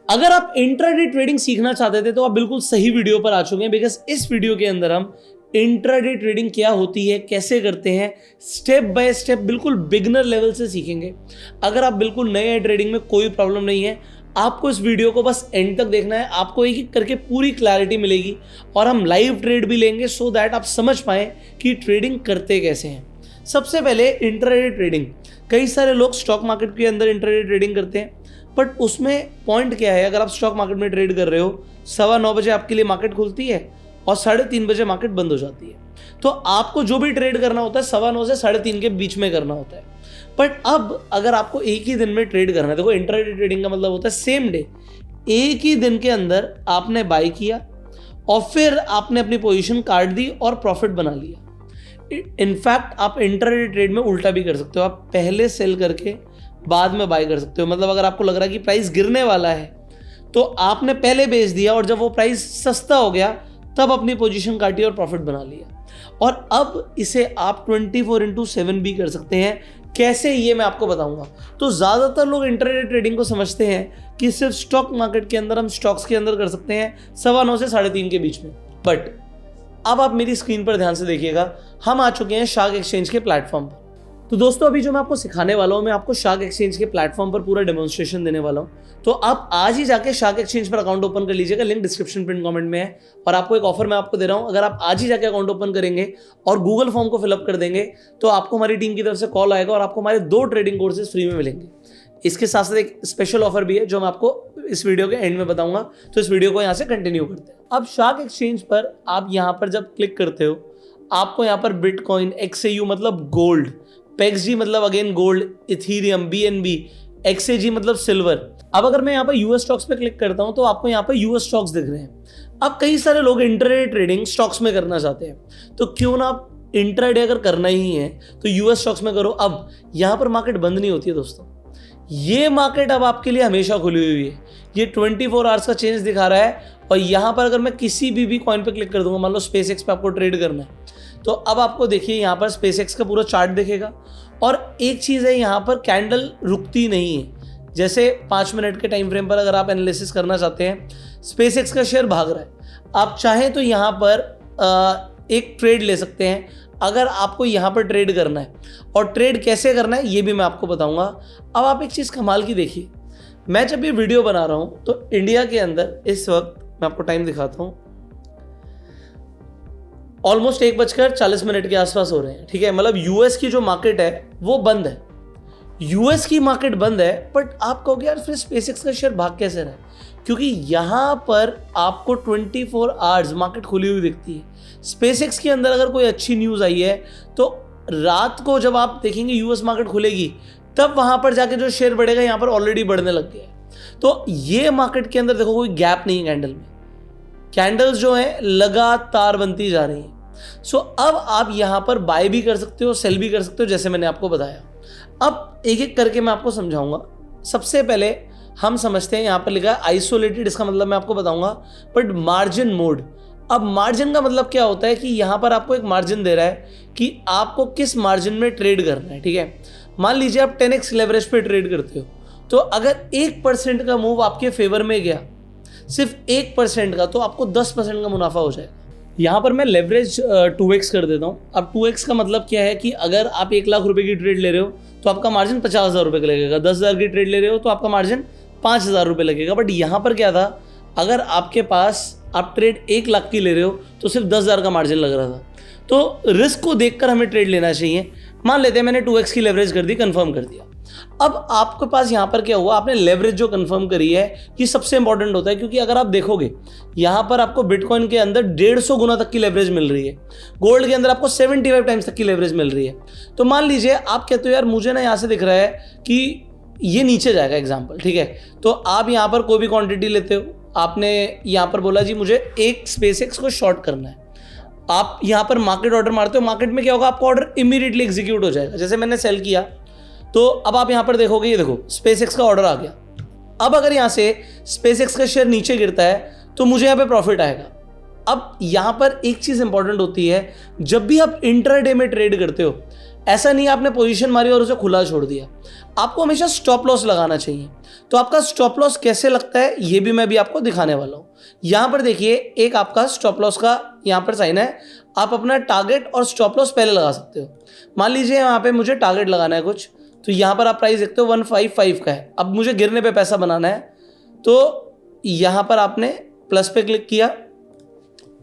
अगर आप intraday trading सीखना चाहते थे तो आप बिल्कुल सही वीडियो पर आ चुके हैं, बिकॉज इस वीडियो के अंदर हम इंट्राडे ट्रेडिंग क्या होती है, कैसे करते हैं, स्टेप बाय स्टेप बिल्कुल बिगनर लेवल से सीखेंगे। अगर आप बिल्कुल नए हैं ट्रेडिंग में, कोई प्रॉब्लम नहीं है, आपको इस वीडियो को बस एंड तक देखना है। आपको एक एक करके पूरी क्लैरिटी मिलेगी और हम लाइव ट्रेड भी लेंगे सो दैट आप समझ पाएं कि ट्रेडिंग करते कैसे हैं। सबसे पहले इंट्राडे ट्रेडिंग। कई सारे लोग स्टॉक मार्केट के अंदर इंट्राडे ट्रेडिंग करते हैं, बट उसमें पॉइंट क्या है, अगर आप स्टॉक मार्केट में ट्रेड कर रहे हो, 9:15 बजे आपके लिए मार्केट खुलती है और 3:30 बजे मार्केट बंद हो जाती है। तो आपको जो भी ट्रेड करना होता है 9:15 से 3:30 के बीच में करना होता है। बट अब अगर आपको एक ही दिन में ट्रेड करना है, देखो इंट्राडे ट्रेडिंग का मतलब होता है सेम डे, एक ही दिन के अंदर आपने बाय किया और फिर आपने अपनी पोजीशन काट दी और प्रॉफिट बना लिया। इनफैक्ट आप इंट्राडे ट्रेड में उल्टा भी कर सकते हो, आप पहले सेल करके बाद में बाय कर सकते हो। मतलब अगर आपको लग रहा है कि प्राइस गिरने वाला है तो आपने पहले बेच दिया और जब वो प्राइस सस्ता हो गया तब अपनी पोजीशन काटी और प्रॉफिट बना लिया। और अब इसे आप 24/7 भी कर सकते हैं। कैसे, ये मैं आपको बताऊंगा। तो ज़्यादातर लोग इंट्राडे ट्रेडिंग को समझते हैं कि सिर्फ स्टॉक मार्केट के अंदर, हम स्टॉक्स के अंदर कर सकते हैं 9:15 से 3:30 के बीच में। बट अब आप मेरी स्क्रीन पर ध्यान से देखिएगा, हम आ चुके हैं शार्क एक्सचेंज के प्लेटफॉर्म पर। तो दोस्तों अभी जो मैं आपको सिखाने वाला हूं, मैं आपको शार्क एक्सचेंज के प्लेटफॉर्म पर पूरा डेमोन्स्ट्रेशन देने वाला हूं। तो आप आज ही जाके शार्क एक्सचेंज पर अकाउंट ओपन कर लीजिएगा, लिंक डिस्क्रिप्शन पिन कमेंट में है। और आपको एक ऑफर मैं आपको दे रहा हूं, अगर आप आज ही जाके अकाउंट ओपन करेंगे और गूगल फॉर्म को फिलअप कर देंगे तो आपको हमारी टीम की तरफ से कॉल आएगा और आपको हमारे 2 ट्रेडिंग कोर्सेज फ्री में मिलेंगे। इसके साथ साथ एक स्पेशल ऑफर भी है जो मैं आपको इस वीडियो के एंड में बताऊंगा। तो इस वीडियो को यहाँ से कंटिन्यू करते हैं। अब शार्क एक्सचेंज पर आप यहाँ पर जब क्लिक करते हो, आपको यहाँ पर बिटकॉइन, XAU मतलब गोल्ड, PEXG मतलब again gold, Ethereum, BNB, XAG मतलब सिल्वर। अब अगर मैं यहाँ पर यूएस स्टॉक्स पे क्लिक करता हूँ तो आपको यहाँ पर यूएस स्टॉक्स दिख रहे हैं। अब कई सारे लोग इंट्राडे ट्रेडिंग स्टॉक्स में करना चाहते हैं, तो क्यों ना आप इंट्राडे अगर करना ही है तो यूएस स्टॉक्स में करो। अब यहाँ पर मार्केट बंद नहीं होती है दोस्तों, ये मार्केट अब आपके लिए हमेशा खुली हुई है। ये 24 आवर्स का चेंज दिखा रहा है। और यहाँ पर अगर मैं किसी भी कॉइन पे क्लिक कर दूंगा, मान लो SpaceX पे आपको ट्रेड करना है, तो अब आपको देखिए यहाँ पर SpaceX का पूरा चार्ट दिखेगा। और एक चीज़ है, यहाँ पर कैंडल रुकती नहीं है। जैसे 5 मिनट के टाइम फ्रेम पर अगर आप एनालिसिस करना चाहते हैं, SpaceX का शेयर भाग रहा है, आप चाहें तो यहाँ पर एक ट्रेड ले सकते हैं अगर आपको यहाँ पर ट्रेड करना है। और ट्रेड कैसे करना है ये भी मैं आपको बताऊँगा। अब आप एक चीज़ कमाल की देखिए, मैं जब ये वीडियो बना रहा हूँ तो इंडिया के अंदर इस वक्त, मैं आपको टाइम दिखाता हूँ, ऑलमोस्ट 1:40 के आसपास हो रहे हैं। ठीक है, मतलब यूएस की जो मार्केट है वो बंद है, यूएस की मार्केट बंद है। बट आप कहोगे यार फिर SpaceX का शेयर भाग कैसे रहा है? क्योंकि यहाँ पर आपको 24 आवर्स मार्केट खुली हुई दिखती है। SpaceX के अंदर अगर कोई अच्छी न्यूज़ आई है तो रात को जब आप देखेंगे यूएस मार्केट खुलेगी, तब वहाँ पर जाके जो शेयर बढ़ेगा, यहाँ पर ऑलरेडी बढ़ने लग गया है। तो ये मार्केट के अंदर देखो कोई गैप नहीं है कैंडल में, कैंडल्स जो हैं लगातार बनती जा रही हैं। सो अब आप यहाँ पर बाय भी कर सकते हो, सेल भी कर सकते हो, जैसे मैंने आपको बताया। अब एक एक करके मैं आपको समझाऊंगा। सबसे पहले हम समझते हैं, यहाँ पर लिखा है आइसोलेटेड, इसका मतलब मैं आपको बताऊंगा। बट मार्जिन मोड, अब मार्जिन का मतलब क्या होता है कि यहाँ पर आपको एक मार्जिन दे रहा है कि आपको किस मार्जिन में ट्रेड करना है। ठीक है, मान लीजिए आप 10x लेवरेज पे ट्रेड करते हो, तो अगर 1% का मूव आपके फेवर में गया, सिर्फ 1% का, तो आपको 10% का मुनाफा हो जाएगा। यहाँ पर मैं लेवरेज 2x कर देता हूँ। अब 2x का मतलब क्या है कि अगर आप 1 लाख रुपए की ट्रेड ले रहे हो तो आपका मार्जिन 50,000 रुपये का लगेगा। 10,000 की ट्रेड ले रहे हो तो आपका मार्जिन 5,000 रुपये लगेगा। बट यहाँ पर क्या था, अगर आपके पास आप ट्रेड 1 लाख की ले रहे हो तो सिर्फ 10,000 का मार्जिन लग रहा था। तो रिस्क को देखकर हमें ट्रेड लेना चाहिए। मान लेते हैं मैंने 2x की लेवरेज कर दी, कंफर्म कर दिया। अब आपके पास यहाँ पर क्या हुआ, आपने लेवरेज जो कंफर्म करी है, ये सबसे इंपॉर्टेंट होता है। क्योंकि अगर आप देखोगे यहाँ पर आपको बिटकॉइन के अंदर 150 गुना तक की लेवरेज मिल रही है, गोल्ड के अंदर आपको 75 टाइम्स तक की लेवरेज मिल रही है। तो मान लीजिए आप कहते हो यार मुझे ना यहाँ से दिख रहा है कि ये नीचे जाएगा एग्जाम्पल, ठीक है, तो आप यहाँ पर कोई भी क्वांटिटी लेते हो, आपने यहाँ पर बोला जी मुझे एक SpaceX को शॉर्ट करना है, आप यहाँ पर मार्केट ऑर्डर मारते हो। मार्केट में क्या होगा, आपका ऑर्डर इमीडिएटली एग्जीक्यूट हो जाएगा। जैसे मैंने सेल किया तो अब आप यहाँ पर देखोगे, ये देखो SpaceX का ऑर्डर आ गया। अब अगर यहाँ से SpaceX का शेयर नीचे गिरता है तो मुझे यहाँ पे प्रॉफिट आएगा। अब यहाँ पर एक चीज़ इंपॉर्टेंट होती है, जब भी आप इंट्राडे में ट्रेड करते हो, ऐसा नहीं आपने पोजीशन मारी और उसे खुला छोड़ दिया। आपको हमेशा स्टॉप लॉस लगाना चाहिए। तो आपका स्टॉप लॉस कैसे लगता है ये भी मैं भी आपको दिखाने वाला हूँ। यहाँ पर देखिए एक आपका स्टॉप लॉस का यहाँ पर साइन है। आप अपना टारगेट और स्टॉप लॉस पहले लगा सकते हो। मान लीजिए यहाँ पे मुझे टारगेट लगाना है कुछ, तो यहाँ पर आप प्राइस देखते हो 155 का है। अब मुझे गिरने पे पैसा बनाना है, तो यहाँ पर आपने प्लस पे क्लिक किया।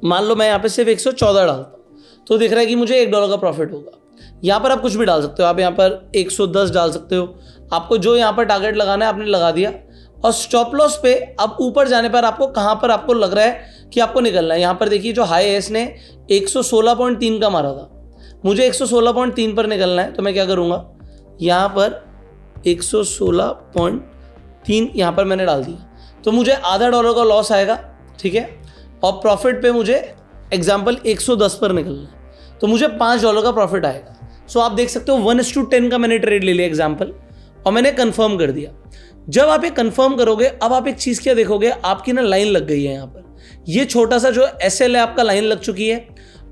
मान लो मैं यहाँ पे सिर्फ 114 डालता हूँ, तो दिख रहा है कि मुझे $1 का प्रॉफिट होगा। यहाँ पर आप कुछ भी डाल सकते हो। आप यहाँ पर 110 डाल सकते हो। आपको जो यहाँ पर टारगेट लगाना है आपने लगा दिया। और स्टॉप लॉस पे अब ऊपर जाने पर आपको कहाँ पर आपको लग रहा है कि आपको निकलना है। यहाँ पर देखिए जो हाई है इसने 116.3 का मारा था, मुझे 116.3 पर निकलना है। तो मैं क्या करूँगा, यहाँ पर 116.3 यहाँ पर मैंने डाल दिया, तो मुझे $0.5 का लॉस आएगा, ठीक है। और प्रॉफिट पे मुझे एग्जाम्पल 110 पर निकलना है, तो मुझे $5 का प्रॉफिट आएगा। सो आप देख सकते हो 1:10 का मैंने ट्रेड ले लिया एग्जाम्पल, और मैंने कंफर्म कर दिया। जब आप ये कंफर्म करोगे, अब आप एक चीज़ क्या देखोगे, आपकी ना लाइन लग गई है। यहाँ पर ये छोटा सा जो SL है आपका लाइन लग चुकी है,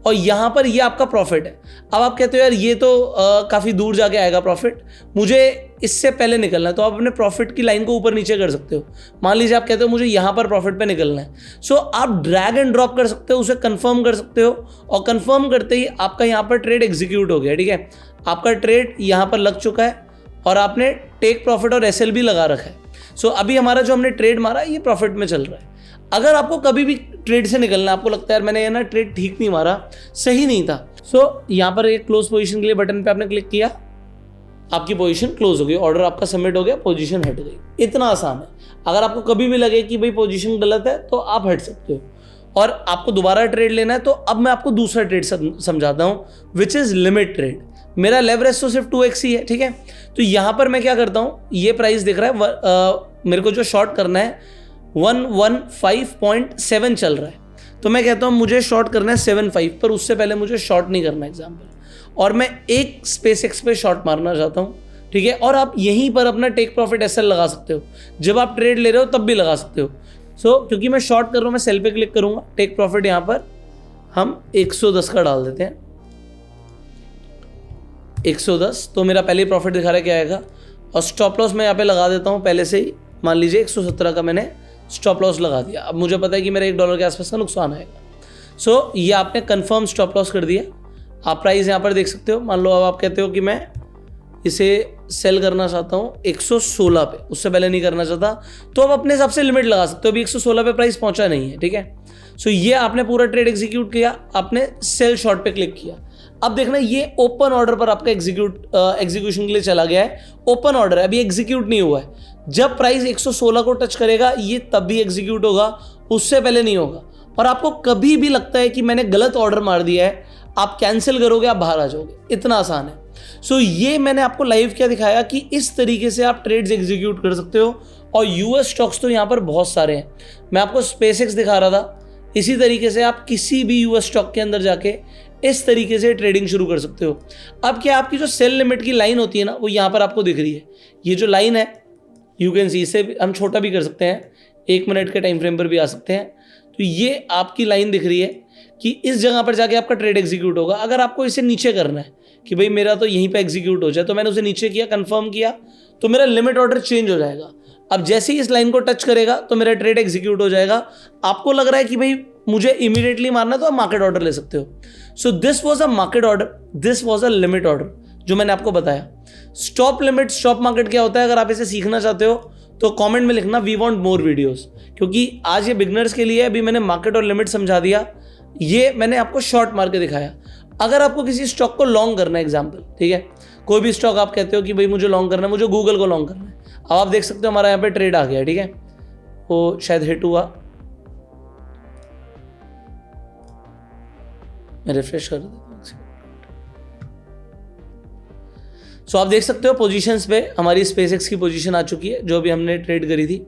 और यहाँ पर ये आपका प्रॉफिट है। अब आप कहते हो यार ये तो काफ़ी दूर जाके आएगा प्रॉफिट, मुझे इससे पहले निकलना है। तो आप अपने प्रॉफिट की लाइन को ऊपर नीचे कर सकते हो। मान लीजिए आप कहते हो मुझे यहाँ पर प्रॉफिट पे निकलना है, सो आप ड्रैग एंड ड्रॉप कर सकते हो, उसे कंफर्म कर सकते हो, और कंफर्म करते ही आपका यहाँ पर ट्रेड एग्जीक्यूट हो गया, ठीक है। आपका ट्रेड यहाँ पर लग चुका है, और आपने टेक प्रॉफिट और SL भी लगा रखा है। सो अभी हमारा जो हमने ट्रेड मारा ये प्रॉफिट में चल रहा है। अगर आपको कभी भी ट्रेड से निकलना, आपको लगता है यार मैंने ये ना ट्रेड ठीक नहीं मारा, सही नहीं था, सो यहाँ पर एक क्लोज पोजीशन के लिए बटन पे आपने क्लिक किया, आपकी पोजीशन क्लोज हो गई, ऑर्डर आपका सबमिट हो गया, पोजीशन हट गई। इतना आसान है। अगर आपको कभी भी लगे कि भाई पोजीशन गलत है तो आप हट सकते हो, और आपको दोबारा ट्रेड लेना है, तो अब मैं आपको दूसरा ट्रेड समझाता हूँ, विच इज़ लिमिट ट्रेड। मेरा लेवरेज तो सिर्फ 2x ही है, ठीक है। तो यहाँ पर मैं क्या करता हूँ, ये प्राइस दिख रहा है, मेरे को जो शॉर्ट करना है 115.7 चल रहा है, तो मैं कहता हूँ मुझे शॉर्ट करना है 75 पर, उससे पहले मुझे शॉर्ट नहीं करना एग्जाम्पल, और मैं एक SpaceX पे शॉर्ट मारना चाहता हूँ, ठीक है। और आप यहीं पर अपना टेक प्रॉफिट SL लगा सकते हो, जब आप ट्रेड ले रहे हो तब भी लगा सकते हो। सो क्योंकि मैं शॉर्ट कर रहा हूँ, मैं सेल पे क्लिक करूँगा, टेक प्रॉफिट यहाँ पर हम 110 का डाल देते हैं, 110, तो मेरा पहले ही प्रॉफिट दिखा रहा है क्या आएगा। और स्टॉप लॉस मैं यहाँ पे लगा देता हूँ पहले से ही, मान लीजिए 117 का मैंने स्टॉप लॉस लगा दिया। अब मुझे पता है कि मेरा $1 के आसपास का नुकसान आएगा। सो ये आपने कंफर्म स्टॉप लॉस कर दिया। आप प्राइस यहाँ पर देख सकते हो। मान लो अब आप कहते हो कि मैं इसे सेल करना चाहता हूँ 116 पे, उससे पहले नहीं करना चाहता, तो अब अपने हिसाब से लिमिट लगा सकते हो। अभी 116 पे प्राइस पहुँचा नहीं है, ठीक है। सो ये आपने पूरा ट्रेड एग्जीक्यूट किया, आपने सेल शॉर्ट पे क्लिक किया। अब देखना ये ओपन ऑर्डर पर आपका एग्जीक्यूशन के लिए चला गया है। ओपन ऑर्डर है, अभी एग्जीक्यूट नहीं हुआ है। जब प्राइस 116 को टच करेगा ये तब भी एग्जीक्यूट होगा, उससे पहले नहीं होगा। और आपको कभी भी लगता है कि मैंने गलत ऑर्डर मार दिया है, आप कैंसिल करोगे, आप बाहर आ जाओगे, इतना आसान है। सो ये मैंने आपको लाइव क्या दिखाया कि इस तरीके से आप ट्रेड्स एग्जीक्यूट कर सकते हो। और यूएस स्टॉक्स तो यहाँ पर बहुत सारे हैं, मैं आपको SpaceX दिखा रहा था। इसी तरीके से आप किसी भी यूएस स्टॉक के अंदर जाके इस तरीके से ट्रेडिंग शुरू कर सकते हो। अब क्या आपकी जो सेल लिमिट की लाइन होती है ना, वो यहाँ पर आपको दिख रही है। ये जो लाइन है यू कैन सी, इसे हम छोटा भी कर सकते हैं, 1 मिनट के टाइम फ्रेम पर भी आ सकते हैं। तो ये आपकी लाइन दिख रही है कि इस जगह पर जाके आपका ट्रेड एग्जीक्यूट होगा। अगर आपको इसे नीचे करना है कि भाई मेरा तो यहीं पे एग्जीक्यूट हो जाए, तो मैंने उसे नीचे किया, कंफर्म किया, तो मेरा लिमिट ऑर्डर चेंज हो जाएगा। अब जैसे ही इस लाइन को टच करेगा तो मेरा ट्रेड एग्जीक्यूट हो जाएगा। आपको लग रहा है कि भाई मुझे इमीडिएटली मारना है, तो आप मार्केट ऑर्डर ले सकते हो। So this was a market order, this was a limit order जो मैंने आपको बताया। स्टॉप लिमिट, स्टॉप मार्केट क्या होता है, अगर आप इसे सीखना चाहते हो तो कमेंट में लिखना वी वांट मोर वीडियोस, क्योंकि आज ये बिगनर्स के लिए अभी मैंने मार्केट और लिमिट समझा दिया, ये मैंने आपको शॉर्ट मार के दिखाया। अगर आपको किसी स्टॉक को लॉन्ग करना है एग्जाम्पल, ठीक है, कोई भी स्टॉक आप कहते हो कि भाई मुझे लॉन्ग करना है, मुझे गूगल को लॉन्ग करना है, अब आप देख सकते हो हमारा यहाँ पे ट्रेड आ गया, ठीक है, वो शायद हिट हुआ, मैं रिफ्रेश कर देता हूँ। सो आप देख सकते हो पोजीशंस पे हमारी SpaceX की पोजीशन आ चुकी है जो भी हमने ट्रेड करी थी।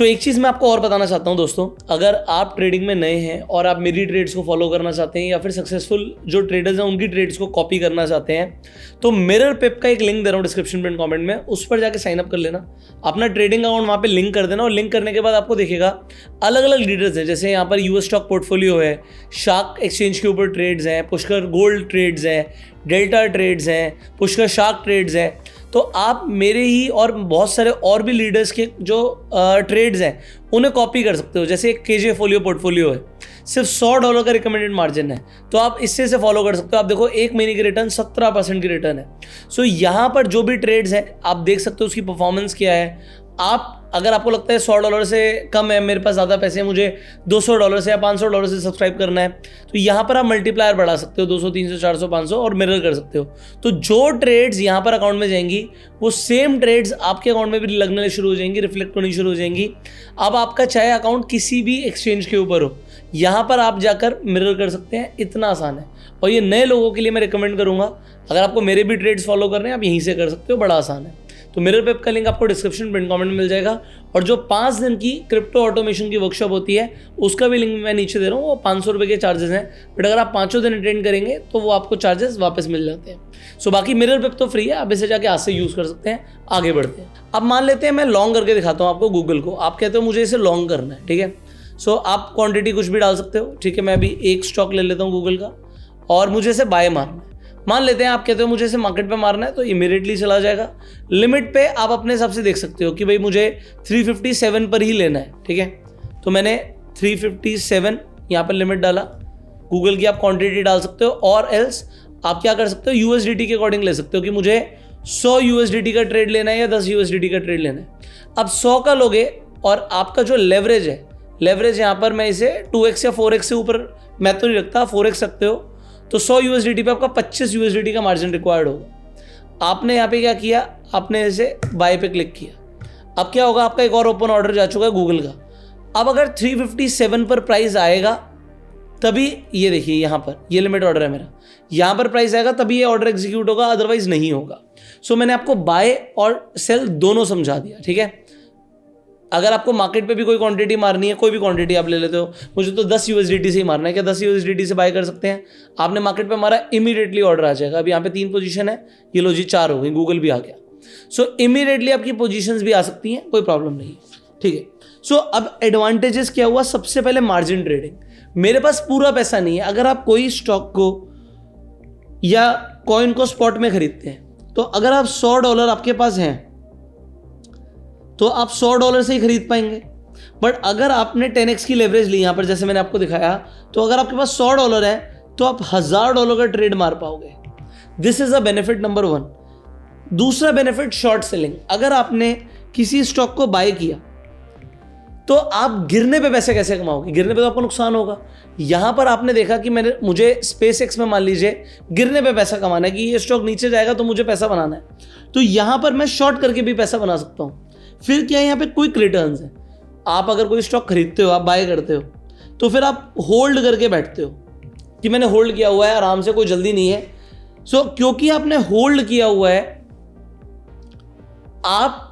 एक चीज़ मैं आपको और बताना चाहता हूं दोस्तों, अगर आप ट्रेडिंग में नए हैं और आप मेरी ट्रेड्स को फॉलो करना चाहते हैं या फिर सक्सेसफुल जो ट्रेडर्स हैं उनकी ट्रेड्स को कॉपी करना चाहते हैं, तो मिरर पिप का एक लिंक दे रहा हूँ डिस्क्रिप्शन में कमेंट में, उस पर जाके साइन अप कर लेना, अपना ट्रेडिंग अकाउंट वहाँ पे लिंक कर देना और लिंक करने के बाद आपको दिखेगा अलग अलग लीडर्स हैं, जैसे यहाँ पर यूएस स्टॉक पोर्टफोलियो है, शार्क एक्सचेंज के ऊपर ट्रेड्स हैं, पुष्कर गोल्ड ट्रेड्स हैं, डेल्टा ट्रेड्स हैं, पुष्कर शार्क ट्रेड्स हैं। तो आप मेरे ही और बहुत सारे और भी लीडर्स के जो ट्रेड्स हैं उन्हें कॉपी कर सकते हो। जैसे एक केजे फोलियो पोर्टफोलियो है, सिर्फ $100 का रिकमेंडेड मार्जिन है, तो आप इससे से फॉलो कर सकते हो। आप देखो एक महीने की रिटर्न 17% की रिटर्न है। यहाँ पर जो भी ट्रेड्स हैं आप देख सकते हो उसकी परफॉर्मेंस क्या है। आप अगर आपको लगता है $100 से कम है, मेरे पास ज़्यादा पैसे हैं, मुझे $200 से या $500 से सब्सक्राइब करना है, तो यहाँ पर आप मल्टीप्लायर बढ़ा सकते हो 200, 300, 400, 500 और मिरर कर सकते हो। तो जो ट्रेड्स यहाँ पर अकाउंट में जाएंगी वो सेम ट्रेड्स आपके अकाउंट में भी लगने शुरू हो जाएंगी, रिफ्लेक्ट होनी शुरू हो जाएंगी। अब आपका चाहे अकाउंट किसी भी एक्सचेंज के ऊपर हो, यहाँ पर आप जाकर मिरर कर सकते हैं। इतना आसान है और ये नए लोगों के लिए मैं रिकमेंड करूँगा। अगर आपको मेरे भी ट्रेड्स फॉलो करने हैं आप यहीं से कर सकते हो, बड़ा आसान है। तो मिरर पिप का लिंक आपको डिस्क्रिप्शन पिन कमेंट में मिल जाएगा और जो 5 दिन की क्रिप्टो ऑटोमेशन की वर्कशॉप होती है उसका भी लिंक मैं नीचे दे रहा हूँ। वो ₹500 के चार्जेस हैं, बट अगर आप 5 दिन अटेंड करेंगे तो वो आपको चार्जेस वापस मिल जाते हैं। बाकी मिरर पिप तो फ्री है, आप इसे जाके आज से यूज़ कर सकते हैं। आगे बढ़ते हैं। अब मान लेते हैं मैं लॉन्ग करके दिखाता हूँ आपको गूगल को। आप कहते हो मुझे इसे लॉन्ग करना है, ठीक है। आप क्वान्टिटी कुछ भी डाल सकते हो, ठीक है। मैं अभी एक स्टॉक ले लेता हूँ गूगल का और मुझे इसे बाय मारना है। मान लेते हैं आप कहते हो मुझे इसे मार्केट पे मारना है, तो इमीडिएटली चला जाएगा। लिमिट पे आप अपने हिसाब से देख सकते हो कि भाई मुझे 357 पर ही लेना है, ठीक है। तो मैंने 357 यहाँ पर लिमिट डाला। गूगल की आप क्वांटिटी डाल सकते हो और एल्स आप क्या कर सकते हो, यूएसडीटी के अकॉर्डिंग ले सकते हो कि मुझे 100 यूएसडीटी का ट्रेड लेना है या 10 यूएसडीटी का ट्रेड लेना है। अब 100 का लोगे और आपका जो लेवरेज है, लेवरेज यहाँ पर मैं इसे 2x या 4x से ऊपर मैं तो नहीं रखता, 4x रखते हो, तो 100 यूएसडीटी पे आपका 25 यूएसडीटी का मार्जिन रिक्वायर्ड होगा। आपने यहाँ पे क्या किया, आपने इसे बाय पे क्लिक किया। अब क्या होगा, आपका एक और ओपन ऑर्डर जा चुका है गूगल का। अब अगर 357 पर प्राइस आएगा तभी, ये देखिए यहाँ पर ये लिमिट ऑर्डर है मेरा, यहाँ पर प्राइस आएगा तभी ये ऑर्डर एग्जीक्यूट होगा, अदरवाइज नहीं होगा। मैंने आपको बाय और सेल दोनों समझा दिया, ठीक है। अगर आपको मार्केट पे भी कोई क्वांटिटी मारनी है, कोई भी क्वांटिटी आप ले लेते हो, मुझे तो 10 यूएसडीटी से ही मारना है, क्या 10 यूएसडीटी से बाय कर सकते हैं। आपने मार्केट पे मारा, इमीडिएटली ऑर्डर आ जाएगा। अब यहाँ पे 3 पोजीशन है, ये लो जी 4 हो गई, गूगल भी आ गया। इमीडिएटली आपकी पोजीशंस भी आ सकती हैं, कोई प्रॉब्लम नहीं है, ठीक है। अब एडवांटेजेस क्या हुआ, सबसे पहले मार्जिन ट्रेडिंग। मेरे पास पूरा पैसा नहीं है। अगर आप कोई स्टॉक को या कॉइन को स्पॉट में खरीदते हैं, तो अगर आप $100 आपके पास हैं तो आप $100 से ही खरीद पाएंगे। बट अगर आपने 10x की लेवरेज ली यहाँ पर, जैसे मैंने आपको दिखाया, तो अगर आपके पास $100 है तो आप $1000 का ट्रेड मार पाओगे। This is a benefit number 1। दूसरा बेनिफिट शॉर्ट सेलिंग। अगर आपने किसी स्टॉक को बाय किया तो आप गिरने पे पैसे कैसे कमाओगे, गिरने पे तो आपको नुकसान होगा। यहां पर आपने देखा कि मुझे SpaceX में मान लीजिए गिरने पे पैसा कमाना है, कि ये स्टॉक नीचे जाएगा तो मुझे पैसा बनाना है, तो यहां पर मैं शॉर्ट करके भी पैसा बना सकता हूं। फिर क्या है, यहाँ पे क्विक रिटर्न्स है। आप अगर कोई स्टॉक खरीदते हो, आप बाय करते हो, तो फिर आप होल्ड करके बैठते हो कि मैंने होल्ड किया हुआ है, आराम से, कोई जल्दी नहीं है। क्योंकि आपने होल्ड किया हुआ है, आप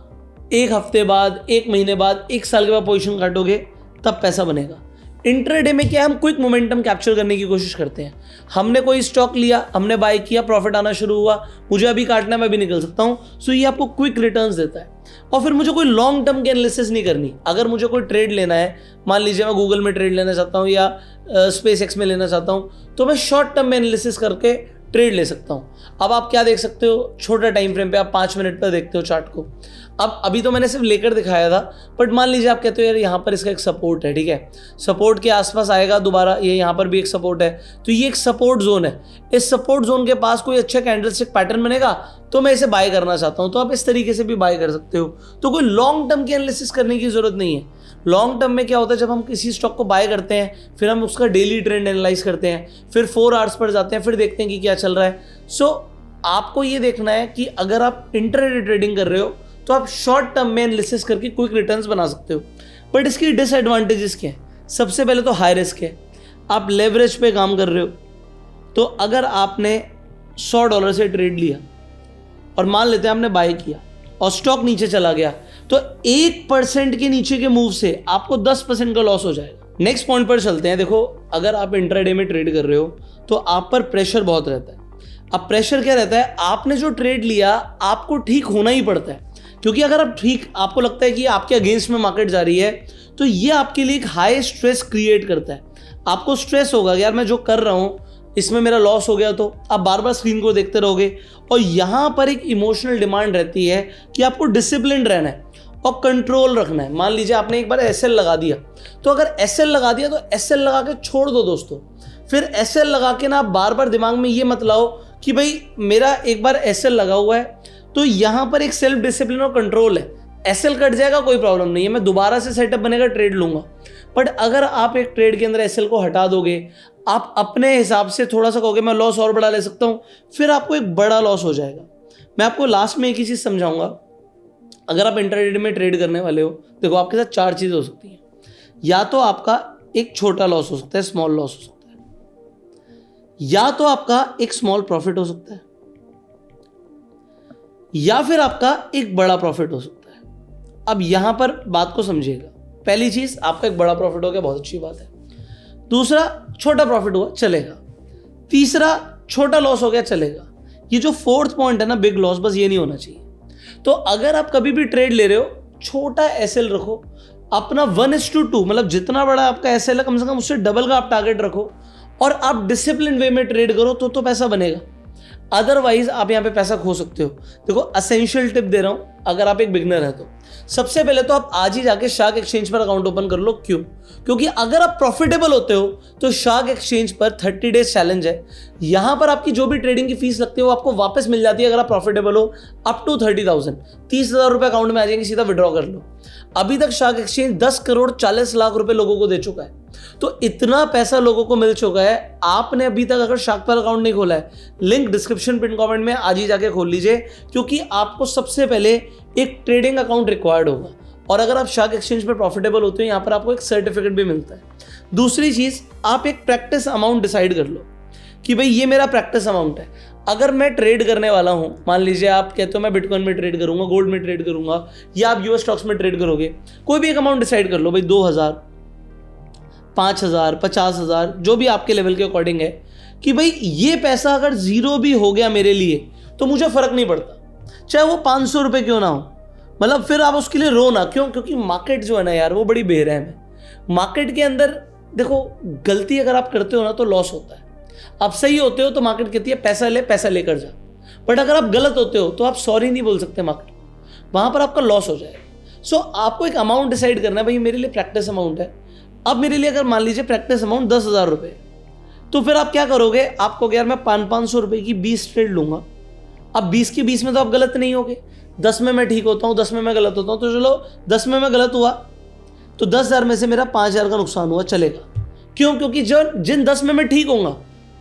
1 हफ्ते बाद, 1 महीने बाद, 1 साल के बाद पोजीशन काटोगे, तब पैसा बनेगा। इंट्राडे में क्या, हम क्विक मोमेंटम कैप्चर करने की कोशिश करते हैं। हमने कोई स्टॉक लिया, हमने बाय किया, प्रॉफिट आना शुरू हुआ, मुझे अभी काटना है, मैं भी निकल सकता हूं। ये आपको क्विक रिटर्न्स देता है। और फिर मुझे कोई लॉन्ग टर्म की एनालिसिस नहीं करनी। अगर मुझे कोई ट्रेड लेना है, मान लीजिए मैं गूगल में ट्रेड लेना चाहता हूं या SpaceX में लेना चाहता हूं, तो मैं शॉर्ट टर्म में एनालिसिस करके ट्रेड ले सकता हूं। अब आप क्या देख सकते हो, छोटा टाइम फ्रेम पे आप 5 मिनट पर देखते हो चार्ट को। अब अभी तो मैंने सिर्फ लेकर दिखाया था, बट मान लीजिए आप कहते हो यार यहाँ पर इसका एक सपोर्ट है, ठीक है, सपोर्ट के आसपास आएगा दोबारा, ये यहाँ पर भी एक सपोर्ट है, तो ये एक सपोर्ट जोन है। इस सपोर्ट जोन के पास कोई अच्छा कैंडलस्टिक पैटर्न बनेगा तो मैं इसे बाय करना चाहता हूँ, तो आप इस तरीके से भी बाय कर सकते हो। तो कोई लॉन्ग टर्म की एनालिसिस करने की जरूरत नहीं है। लॉन्ग टर्म में क्या होता है, जब हम किसी स्टॉक को बाय करते हैं, फिर हम उसका डेली ट्रेंड एनालाइज करते हैं, फिर 4 आवर्स पर जाते हैं, फिर देखते हैं कि क्या चल रहा है। आपको ये देखना है कि अगर आप इंट्राडे ट्रेडिंग कर रहे हो तो आप शॉर्ट टर्म में एनालिसिस करके क्विक रिटर्न्स बना सकते हो। बट इसकी डिसएडवांटेजेस क्या है, सबसे पहले तो हाई रिस्क है। आप लेवरेज पे काम कर रहे हो, तो अगर आपने $100 से ट्रेड लिया और मान लेते हैं आपने बाय किया और स्टॉक नीचे चला गया, तो 1% के नीचे के मूव से आपको 10% का लॉस हो जाएगा। नेक्स्ट पॉइंट पर चलते हैं। देखो, अगर आप इंट्राडे में ट्रेड कर रहे हो तो आप पर प्रेशर बहुत रहता है। अब प्रेशर क्या रहता है, आपने जो ट्रेड लिया आपको ठीक होना ही पड़ता है, क्योंकि अगर आप ठीक, आपको लगता है कि आपके अगेंस्ट में मार्केट जा रही है, तो ये आपके लिए एक हाई स्ट्रेस क्रिएट करता है। आपको स्ट्रेस होगा कि यार मैं जो कर रहा हूँ इसमें मेरा लॉस हो गया, तो आप बार बार स्क्रीन को देखते रहोगे। और यहाँ पर एक इमोशनल डिमांड रहती है कि आपको डिसिप्लिन रहना है और कंट्रोल रखना है। मान लीजिए आपने एक बार एसएल लगा दिया, तो अगर एसएल लगा दिया तो एसएल लगा के छोड़ दो दोस्तों। फिर एसएल लगा के ना आप बार बार दिमाग में ये मत लाओ कि भाई मेरा एक बार एसएल लगा हुआ है, तो यहाँ पर एक सेल्फ डिसिप्लिन और कंट्रोल है। एसएल कट जाएगा कोई प्रॉब्लम नहीं है, मैं दोबारा से सेटअप बनेगा ट्रेड लूंगा। बट अगर आप एक ट्रेड के अंदर एसएल को हटा दोगे, आप अपने हिसाब से थोड़ा सा कहोगे मैं लॉस और बढ़ा ले सकता हूँ, फिर आपको एक बड़ा लॉस हो जाएगा। मैं आपको लास्ट में एक ही चीज़ समझाऊंगा। अगर आप इंट्राडे में ट्रेड करने वाले हो, देखो आपके साथ 4 चीज़ें हो सकती हैं। या तो आपका एक छोटा लॉस हो सकता है, स्मॉल लॉस हो सकता है, या तो आपका एक स्मॉल प्रॉफिट हो सकता है, या फिर आपका एक बड़ा प्रॉफिट हो सकता है। अब यहां पर बात को समझिएगा। पहली चीज, आपका एक बड़ा प्रॉफिट हो गया, बहुत अच्छी बात है। दूसरा, छोटा प्रॉफिट हुआ, चलेगा। तीसरा, छोटा लॉस हो गया, चलेगा। ये जो फोर्थ पॉइंट है ना, बिग लॉस, बस ये नहीं होना चाहिए। तो अगर आप कभी भी ट्रेड ले रहे हो, छोटा एसएल रखो, अपना 1:2, मतलब जितना बड़ा आपका एसएल है कम से कम उससे डबल का आप टारगेट रखो, और आप डिसिप्लिन वे में ट्रेड करो, तो पैसा बनेगा। अदरवाइज आप यहां पे पैसा खो सकते हो। देखो, असेंशियल टिप दे रहा हूं, अगर आप एक बिगनर है तो सबसे पहले तो आप आज ही जाके शार्क एक्सचेंज पर अकाउंट ओपन कर लो। क्यों? क्योंकि अगर आप प्रॉफिटेबल होते हो तो शार्क एक्सचेंज पर 30 डेज चैलेंज है। यहां पर आपकी जो भी ट्रेडिंग की फीस लगती है वो आपको वापस मिल जाती है अगर आप प्रॉफिटेबल हो, अप टू 30,000। 30,000 रुपए अकाउंट में आ जाएंगे, सीधा विड्रॉ कर लो। अभी तक शार्क एक्सचेंज 10 करोड़ 40 लाख रुपए लोगों को दे चुका है, तो इतना पैसा लोगों को मिल चुका है। आपने अभी तक अगर शार्क पर अकाउंट नहीं खोला है, लिंक डिस्क्रिप्शन पिन कमेंट में आज ही जाके खोल लीजिए, क्योंकि आपको सबसे पहले एक ट्रेडिंग अकाउंट रिक्वायर्ड होगा। और अगर आप शार्क एक्सचेंज पर प्रॉफिटेबल होते हो, यहाँ पर आपको एक सर्टिफिकेट भी मिलता है। दूसरी चीज, आप एक प्रैक्टिस अमाउंट डिसाइड कर लो कि भाई ये मेरा प्रैक्टिस अमाउंट है। अगर मैं ट्रेड करने वाला हूं, मान लीजिए आप कहते हो मैं बिटकॉइन में ट्रेड करूंगा, गोल्ड में ट्रेड करूंगा, या आप यूएस स्टॉक्स में ट्रेड करोगे, कोई भी एक अमाउंट डिसाइड कर लो भाई, 2,000, 5,000, 50,000, जो भी आपके लेवल के अकॉर्डिंग है, कि भाई ये पैसा अगर जीरो भी हो गया मेरे लिए तो मुझे फर्क नहीं पड़ता, चाहे वो 500 रुपए क्यों ना हो। मतलब फिर आप उसके लिए रो ना। क्यों? क्योंकि मार्केट जो है ना यार, वो बड़ी बेरहम है। मार्केट के अंदर देखो, गलती अगर आप करते हो ना तो लॉस होता है। आप सही होते हो तो मार्केट कहती है पैसा ले, पैसा लेकर जा। बट अगर आप गलत होते हो तो आप सॉरी नहीं बोल सकते मार्केट, वहां पर आपका लॉस हो जाएगा। सो आपको एक अमाउंट डिसाइड करना है, भाई मेरे लिए प्रैक्टिस अमाउंट है। अब मेरे लिए अगर मान लीजिए प्रैक्टिस अमाउंट 10,000 रुपए, तो फिर आप क्या करोगे? आपको यार मैं 500 रुपए की 20 ट्रेड लूंगा। अब 20 के 20 में तो आप गलत नहीं होगे, 10 में मैं ठीक होता हूं, 10 में मैं गलत होता हूं, तो चलो 10 में मैं गलत हुआ तो 10,000 में से मेरा 5,000 का नुकसान हुआ, चलेगा। क्यों? क्योंकि जिन 10 में मैं ठीक होऊंगा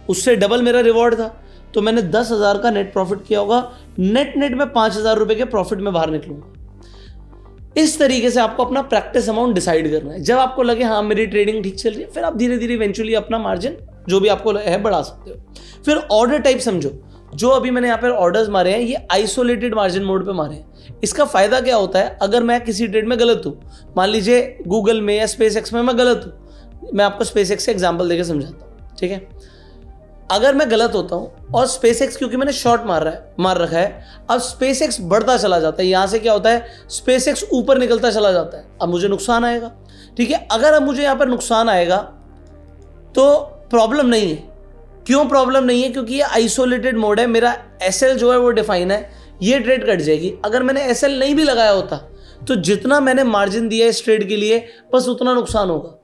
उससे डबल मेरा रिवॉर्ड था, तो मैंने 10,000 का नेट प्रॉफिट किया होगा। नेट में 5,000 रुपए के प्रॉफिट में बाहर निकलूंगा। इस तरीके से आपको अपना प्रैक्टिस अमाउंट डिसाइड करना है। जब आपको लगे हाँ मेरी ट्रेडिंग ठीक चल रही है, फिर आप धीरे धीरे इवेंचुअली अपना मार्जिन जो भी आपको है बढ़ा सकते हो। फिर ऑर्डर टाइप समझो। जो अभी मैंने यहाँ पर ऑर्डर्स मारे हैं, ये आइसोलेटेड मार्जिन मोड पे मारे हैं। इसका फायदा क्या होता है? अगर मैं किसी ट्रेड में गलत हूँ, मान लीजिए गूगल में या स्पेस एक्स में मैं गलत हूँ, मैं आपको स्पेस एक्स से एग्जाम्पल देकर समझाता हूँ, ठीक है। अगर मैं गलत होता हूं और स्पेस एक्स क्योंकि मैंने शॉर्ट मार रखा है, अब स्पेस एक्स बढ़ता चला जाता है, यहां से क्या होता है, स्पेस एक्स ऊपर निकलता चला जाता है, अब मुझे नुकसान आएगा, ठीक है। अगर अब मुझे यहां पर नुकसान आएगा तो प्रॉब्लम नहीं है। क्यों प्रॉब्लम नहीं है? क्योंकि ये आइसोलेटेड मोड है, मेरा एसएल जो है वो डिफाइन है, ये ट्रेड कट जाएगी। अगर मैंने एसएल नहीं भी लगाया होता तो जितना मैंने मार्जिन दिया इस ट्रेड के लिए बस उतना नुकसान होगा।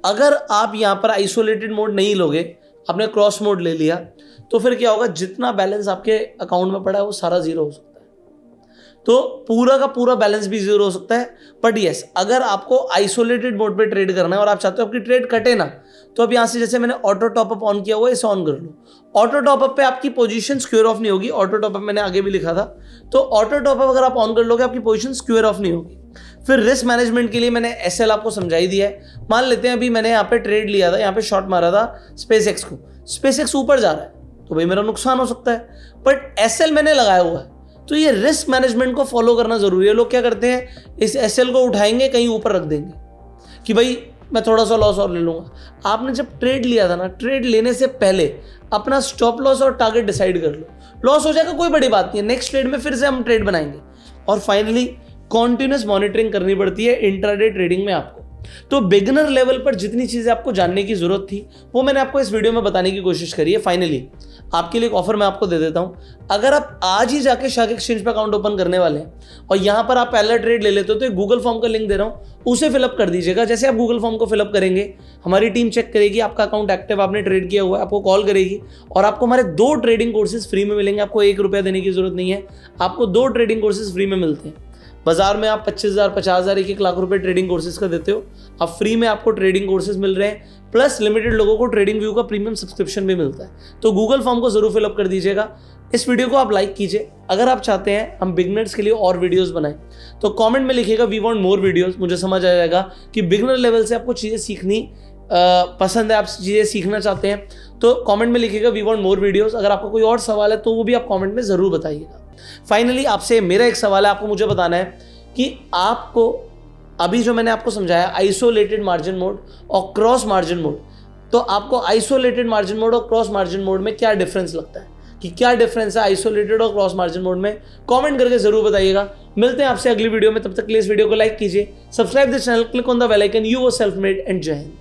अगर आप यहां पर आइसोलेटेड मोड नहीं लोगे, आपने क्रॉस मोड ले लिया, तो फिर क्या होगा, जितना बैलेंस आपके अकाउंट में पड़ा है वो सारा जीरो हो सकता है, तो पूरा का पूरा बैलेंस भी जीरो हो सकता है। बट यस, अगर आपको आइसोलेटेड मोड पे ट्रेड करना है और आप चाहते हो आपकी ट्रेड कटे ना, तो अब यहां से जैसे मैंने ऑटो टॉपअप ऑन किया हुआ है, इसे ऑन कर लो। ऑटो टॉपअप पे आपकी पोजीशन स्क्वेयर ऑफ नहीं होगी। ऑटो टॉपअप मैंने आगे भी लिखा था, तो ऑटो टॉपअप अगर आप ऑन कर लोगे आपकी पोजीशन स्क्वेयर ऑफ नहीं होगी। फिर रिस्क मैनेजमेंट के लिए मैंने एसएल आपको समझाई दिया है। मान लेते हैं अभी मैंने यहाँ पे ट्रेड लिया था, यहाँ पे शॉर्ट मारा था स्पेस एक्स को, स्पेस एक्स ऊपर जा रहा है तो भाई मेरा नुकसान हो सकता है, बट एसएल मैंने लगाया हुआ है, तो ये रिस्क मैनेजमेंट को फॉलो करना जरूरी है। लोग क्या करते हैं, इस एसएल को उठाएंगे, कहीं ऊपर रख देंगे कि भाई मैं थोड़ा सा लॉस और ले लूंगा। आपने जब ट्रेड लिया था ना, ट्रेड लेने से पहले अपना स्टॉप लॉस और टारगेट डिसाइड कर लो। लॉस हो जाएगा कोई बड़ी बात नहीं है, नेक्स्ट ट्रेड में फिर से हम ट्रेड बनाएंगे। और फाइनली कॉन्टिन्यूस मॉनिटरिंग करनी पड़ती है इंट्राडे ट्रेडिंग में आपको। तो बिगिनर लेवल पर जितनी चीजें आपको जानने की जरूरत थी वो मैंने आपको इस वीडियो में बताने की कोशिश करी है। फाइनली आपके लिए एक ऑफर मैं आपको दे देता हूं। अगर आप आज ही जाके शार्क एक्सचेंज पे अकाउंट ओपन करने वाले हैं और यहां पर आप पहला ट्रेड ले लेते हो, तो एक गूगल फॉर्म का लिंक दे रहा हूं, उसे फिलअप कर दीजिएगा। जैसे आप गूगल फॉर्म को फिलअप करेंगे, हमारी टीम चेक करेगी आपका अकाउंट एक्टिव, आपने ट्रेड किया हुआ है, आपको कॉल करेगी और आपको हमारे 2 ट्रेडिंग कोर्सेज फ्री में मिलेंगे। आपको 1 रुपया देने की जरूरत नहीं है, आपको 2 ट्रेडिंग कोर्सेज फ्री में मिलते हैं। बाजार में आप 25,000, 50,000, 1-1 लाख रुपए ट्रेडिंग कोर्सेज का देते हो, अब फ्री में आपको ट्रेडिंग कोर्सेज मिल रहे हैं, प्लस लिमिटेड लोगों को ट्रेडिंग व्यू का प्रीमियम सब्सक्रिप्शन भी मिलता है। तो गूगल फॉर्म को जरूर फिलअप कर दीजिएगा। इस वीडियो को आप लाइक कीजिए। अगर आप चाहते हैं हम बिगनर्स के लिए और वीडियोस बनाएं तो कमेंट में लिखिएगा वी वांट मोर वीडियोस। मुझे समझ आ जाएगा कि बिगनर लेवल से आपको चीज़ें सीखनी पसंद है, आप चीज़ें सीखना चाहते हैं, तो कमेंट में लिखिएगा वी वांट मोर वीडियोस। अगर आपको कोई और सवाल है तो वो भी आप कमेंट में ज़रूर बताइएगा। फाइनली आपसे मेरा एक सवाल है, आपको मुझे बताना है कि आपको अभी जो मैंने आपको समझाया आइसोलेटेड मार्जिन मोड और क्रॉस मार्जिन मोड, तो आपको आइसोलेटेड मार्जिन मोड और क्रॉस मार्जिन मोड में क्या डिफरेंस लगता है, कि क्या डिफरेंस है आइसोलेटेड और क्रॉस मार्जिन मोड में, कमेंट करके जरूर बताइएगा। मिलते हैं आपसे अगली वीडियो में, तब तक के लिए इस वीडियो को लाइक कीजिए, subscribe the channel, click on the bell icon. You were self made and जय हिंद।